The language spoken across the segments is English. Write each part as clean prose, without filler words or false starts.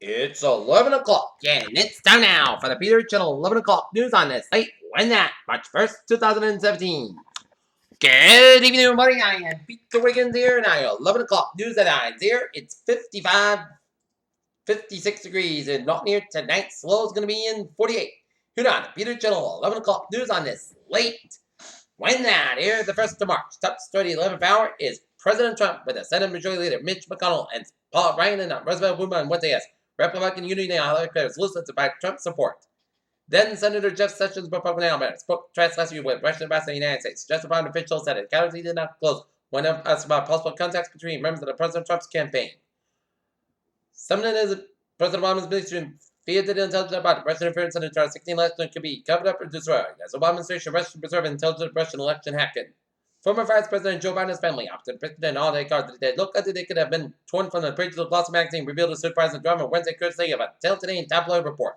It's 11 o'clock, and it's time now for the Peter Channel 11 o'clock news on this late Wednesday, March 1st, 2017. Good evening, everybody. I am Peter Wiggins here, and I 11 o'clock news headlines here. It's 56 degrees, and not near tonight's low is going to be in 48. Here on the Peter Channel 11 o'clock news on this late Wednesday here, the 1st of March. Top story 11th hour is President Trump with the Senate Majority Leader Mitch McConnell and Paul Ryan and Roosevelt Woodman on Wednesday as Republican Unity now declares Lucid to back Trump support. Then Senator Jeff Sessions, Republican Alabama, spoke twice last year with Russian ambassador in the United States. Justice Department officials said encounters did not close when asked about possible contacts between members of the President Trump's campaign. Someone is President Obama's ministry feared that intelligence about Russian interference in the 2016 election could be covered up or destroyed, as Obama administration rushed to preserve intelligent Russian election hacking. Former Vice President Joe Biden's family opted to President holiday cards that looked as if they could have been torn from the pages of Blossom magazine revealed a surprising drama Wednesday courtesy of a Tell Today tabloid report.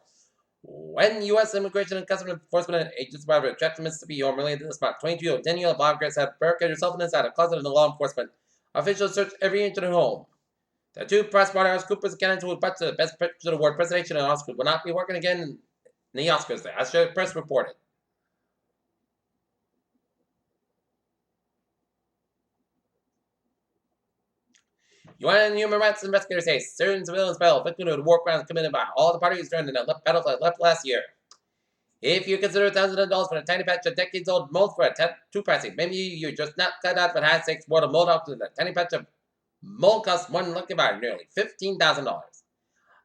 When U.S. Immigration and Customs Enforcement agents arrived at Jackson, Mississippi, home earlier this month, 22-year-old Danielle Bobgrass had barricaded herself inside a closet in the law enforcement. Officials searched every inch of her home. The two press partners, Cooper's candidates who watched the Best Picture Award presentation and Oscars, will not be working again in the Oscars, as the press reported. UN human rights investigators say certain civilians fell victim to the war crimes committed by all the parties during the battles that left last year. If you consider thousands of dollars for a tiny patch of decades-old mold for a tattoo pricing, maybe you're just not cut out for the high-stakes war of mold after the tiny patch of mold costs one lucky buyer nearly $15,000.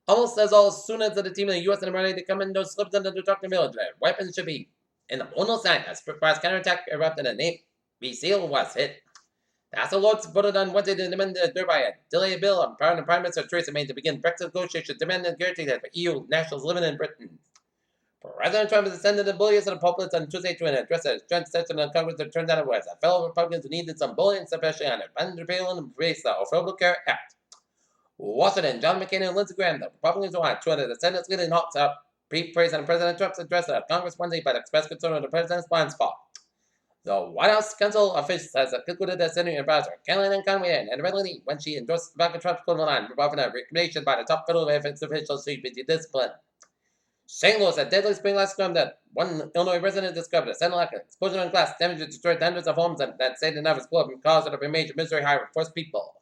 Almost as soon as the team of the U.S. and the Marine to come in, those slips into the Truckner village. Their weapons should be in the bonus sign as surprise counterattack erupted and the Navy SEAL was hit. The House of Lords voted on Wednesday to amend the thereby a delay a bill empowering Prime Minister Theresa May to begin Brexit negotiations, demanding guarantee that for EU nationals living in Britain. President Trump has ascended the bullies of the populace on Tuesday to address a joint session in Congress that turned out it was a fellow Republicans who needed some bullying, especially on the repeal and embrace the Affordable Care Act. Washington, John McCain and Lindsey Graham, the Republicans who are two of the Senate's leading hawks up praise on President Trump's address at Congress Wednesday but expressed concern on the president's blind spot. The White House counsel office has concluded that Senator advisor Kellyanne Conway and inadvertently when she endorsed Ivanka Trump's criminal line, involving a recommendation by the top federal defense officials to be disciplined. St. Louis, a deadly spring last storm that one Illinois resident described as sending like an explosion on glass damage and destroyed hundreds of homes and that St. Nevis club and caused it of a major misery high for forced people.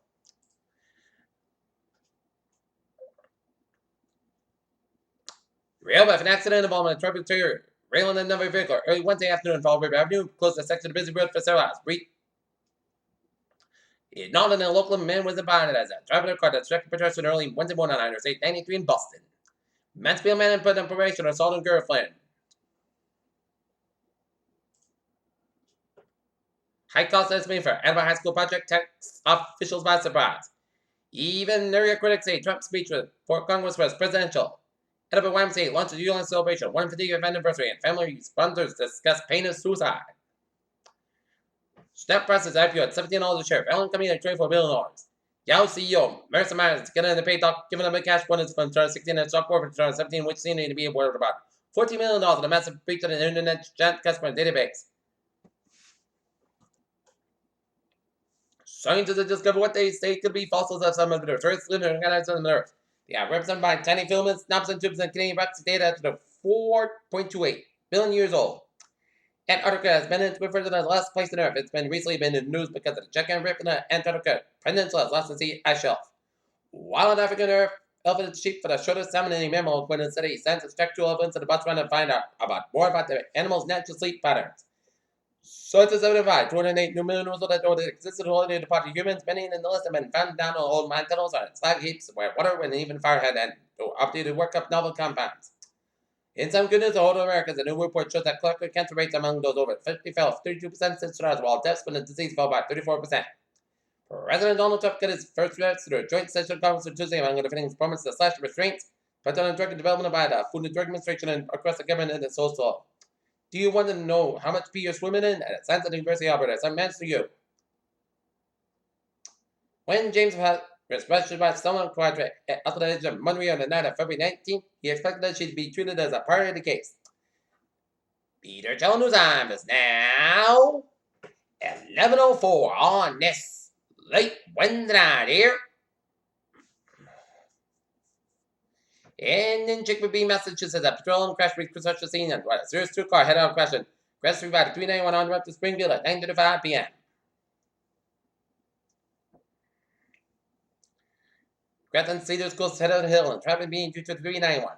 Rail with an accident involving a truck interior. Railing another vehicle early Wednesday afternoon in Fall River Avenue, closed a section of the busy road for several hours. Not in a local man was abandoned as a driver of a car that struck a pedestrian early Wednesday morning on Interstate 93 in Boston. Mansfield man put on probation assault on girlfriend. High cost estimate for Alabama high school project takes officials by surprise. Even area critics say Trump's speech for Congress was presidential. Edinburgh YMCA launched a year-long celebration, 150th anniversary, and family sponsors discuss pain of suicide. Snap Price's IPO at $17 a share. Allen Company at $24 billion. Yahoo CEO Marissa Myers getting in the pay talk, giving them a cash bonus from 2016 and stock forward from 2017, which seemed to be awarded about $14 million in a massive breach of the internet giant customer database. Scientists have discovered what they say could be fossils of some of the first living organisms on Earth. They are represented by tiny filaments, knobs, and tubes, and Canadian rocks data to 4.28 billion years old. Antarctica has been referred to as the last place on Earth. It's been recently been in the news because of the giant rift in the Antarctica Peninsula has lost the sea ice shelf. While on African Earth, elephant sheep for the shortest salmon-eating mammal when in study scientists check 2 elephants in the Botswana to find out more about the animal's natural sleep patterns. Scientists have identified 208 new minerals that existed only to part of humans. Many in the list have been found down on old mine tunnels or in slag heaps where water and even fire had opted to work up novel compounds. In some good news, the whole of America, a new report shows that collective cancer rates among those over 50 fell 32% since 2000, while deaths from the disease fell by 34%. President Donald Trump got his first reps through a joint session conference on Tuesday among the things promised to slash restraints, put on drug development by the Food and Drug Administration and across the government and the social. Do you want to know how much pee you're swimming in? At Science at the University of Alberta, some answer you. When James was questioned by someone quadrant at the age of Monterey on the night of February 19th, he expected that she'd be treated as a part of the case. Peter Channel News Time is now 11:04 on this late Wednesday night here. And in Chicopee, Massachusetts, a petroleum crash reached construction scene and a serious two-car head-on crash. Crash survived 391 on route to Springfield at 9:35 p.m. Grafton Cedar Schools head of the hill and traffic being due to 391.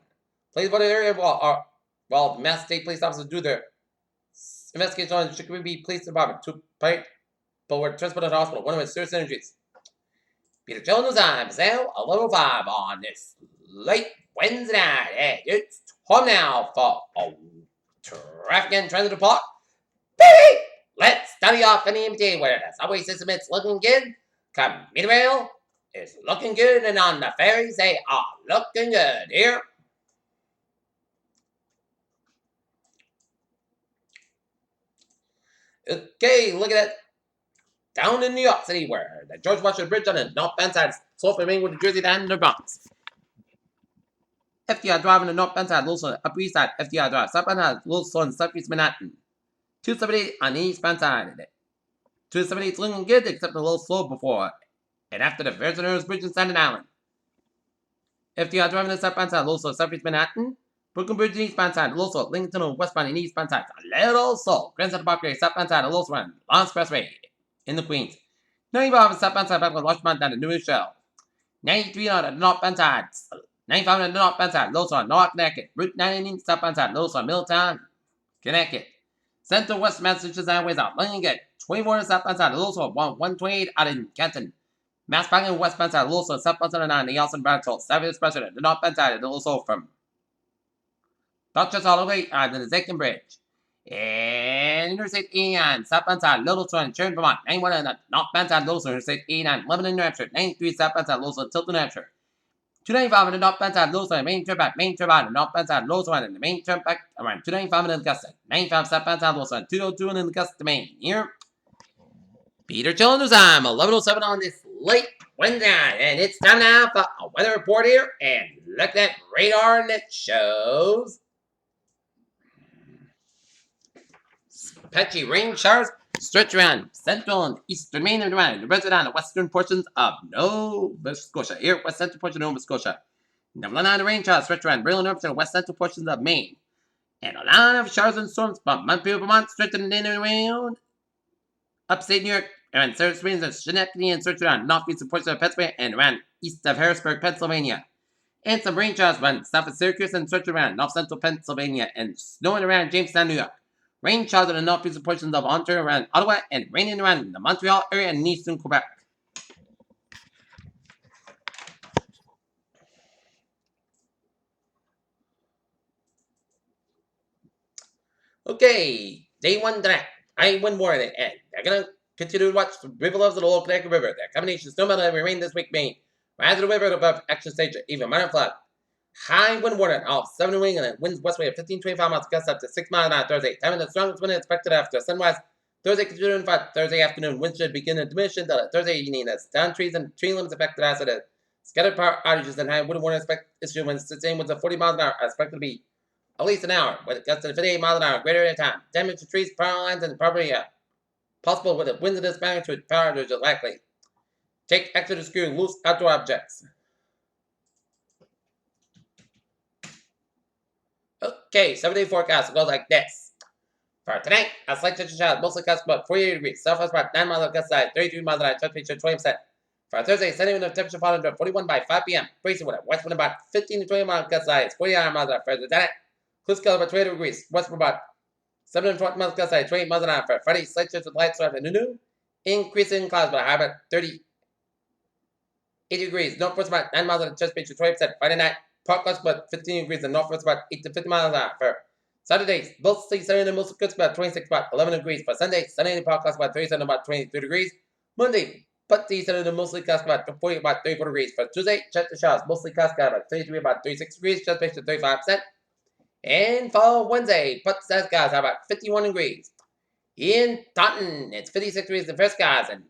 Police for the area while the Mass State Police officers do their investigation on the Chicopee Police Department. Two people were transported to the hospital, one of which serious injuries. Peter Jones time, Sale, 11:05 on this late Wednesday night. And it's home now for a traffic and transit report. Beep! Let's study off any MTA where the subway system is looking good. Commuter rail is looking good, and on the ferries they are looking good here. Okay, look at it. Down in New York City, where the George Washington Bridge on the North Bend side is slow from England, New Jersey, and the Bronx. FDR Drive on the North Bend side, Wilson, Upper East Side, FDR Drive, Southbound side, Wilson, Southeast Manhattan. 278 on the eastbound side. 278 is looking good, except a little slow before and after the Versailles Bridge in Staten Island. FDR Drive on the southbound side, Wilson, Southeast Manhattan. Brooklyn Bridge on the eastbound side, Wilson, Lincoln on westbound and eastbound side. A little slow. Grand Central Parkway, southbound side, Wilson, Run, Long Expressway in the Queens. 95 on the southbound side, back on Washington down to New Rochelle. 93 on the northbound side. 95 on the northbound side, Wilson, North Connecticut. Route 99 southbound side, Wilson, Middletown, Connecticut. Central West Massachusetts Highways out looking good. 24 on the southbound side, Wilson, 128 out in Canton. Mass Parking westbound side, Wilson, southbound side 9, the Yeltsin Branch, Southeast Expressway, the northbound side, also from Dorchester all the way to the Zachin Bridge. And Interstate 89, southbound side, Littleton, Sharon, Vermont. 91 on the northbound side, Littleton, Interstate 89, Lebanon, New Hampshire. 93 southbound side, Littleton, Tilton, New Hampshire. 295 on the northbound side, Littleton, main turnpike, the northbound side, Littleton, and the main turnpike around 295 in Augusta. 95 southbound side, Littleton, 202 in Augusta, Maine. Here, Peter Children's time, 11:07 on this late Wednesday night, and it's time now for a weather report here. And look at that radar, and it shows patchy rain showers stretch around central and eastern Maine and around the resident and western portions of Nova Scotia. Here, west central portion of Nova Scotia. Now, a lot of rain showers stretch around Brilliant North and west central portions of Maine. And a lot of showers and storms from Montpelier, Vermont, stretching in and around upstate New York, around Sarah Springs and Schenectady, and stretch around northeastern portions of Pennsylvania and around east of Harrisburg, Pennsylvania. And some rain showers run south of Syracuse and stretch around north central Pennsylvania and snowing around Jamestown, New York. Rain showers in the northeastern portions of Ontario around Ottawa and raining around the Montreal area and eastern Quebec. Okay, day one tonight. I win more than end. They're gonna continue to watch the river loves of the Lower Connecticut River. The combination snow melt will rain this week, Maine. Rise of the river above action stage, even minor flood. High wind warning off 7 New England, winds westway of 15-25 miles, gusts up to 6 miles an hour Thursday. Time of the strongest wind expected after sunrise. Thursday continuing flat. Thursday afternoon, winds should begin to diminish until Thursday evening as down trees and tree limbs affected as it is. Scattered power outages and high wind warning issue when sustained winds of 40 miles an hour are expected to be at least an hour, with gusts of 58 miles an hour greater at a time. Damage to trees, power lines, and property possible with the winds of this magnitude. Power outages are likely. Take extra to secure loose outdoor objects. Okay, 7-day forecast goes like this. For tonight, a slight touch of showers, mostly gust about 48 degrees. Southwest about 9 miles of gust side, 33 miles an hour, touch temperature 20%. For Thursday, Sunday wind of temperature falling to 41 by 5 p.m. Bracing with a west wind about 15 to 20 miles of gust size, 49 miles an hour. For Thursday, clear skies about 28 degrees. West wind about 7 to 20 miles of gust size, 28 miles an hour. For Friday, slight touch of light start at noon. Increasing clouds but high about 38 degrees. Northwest about 9 miles an hour, touch temperature 20%. Friday night, park gust about 15 degrees and northwest about 8 to 50 miles an hour. For Saturday, mostly sunny and mostly good about 26, about 11 degrees. For Sunday, sunny and park gust about 37, about 23 degrees. Monday, putty sunny and mostly gust about 40, about 34 degrees. For Tuesday, check the showers, mostly gust about 33, about 36 degrees, just temperature 35%. And for Wednesday, put skies about 51 degrees. In Taunton, it's 56 degrees in first skies and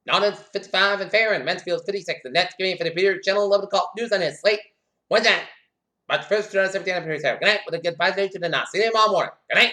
Norton 55 in Farron, Mansfield 56. And that's giving for the Peter Channel 11 o'clock news on this slate. Wednesday. But first, 217 on Good night with a good 5 day to the night. See you tomorrow morning. Good night.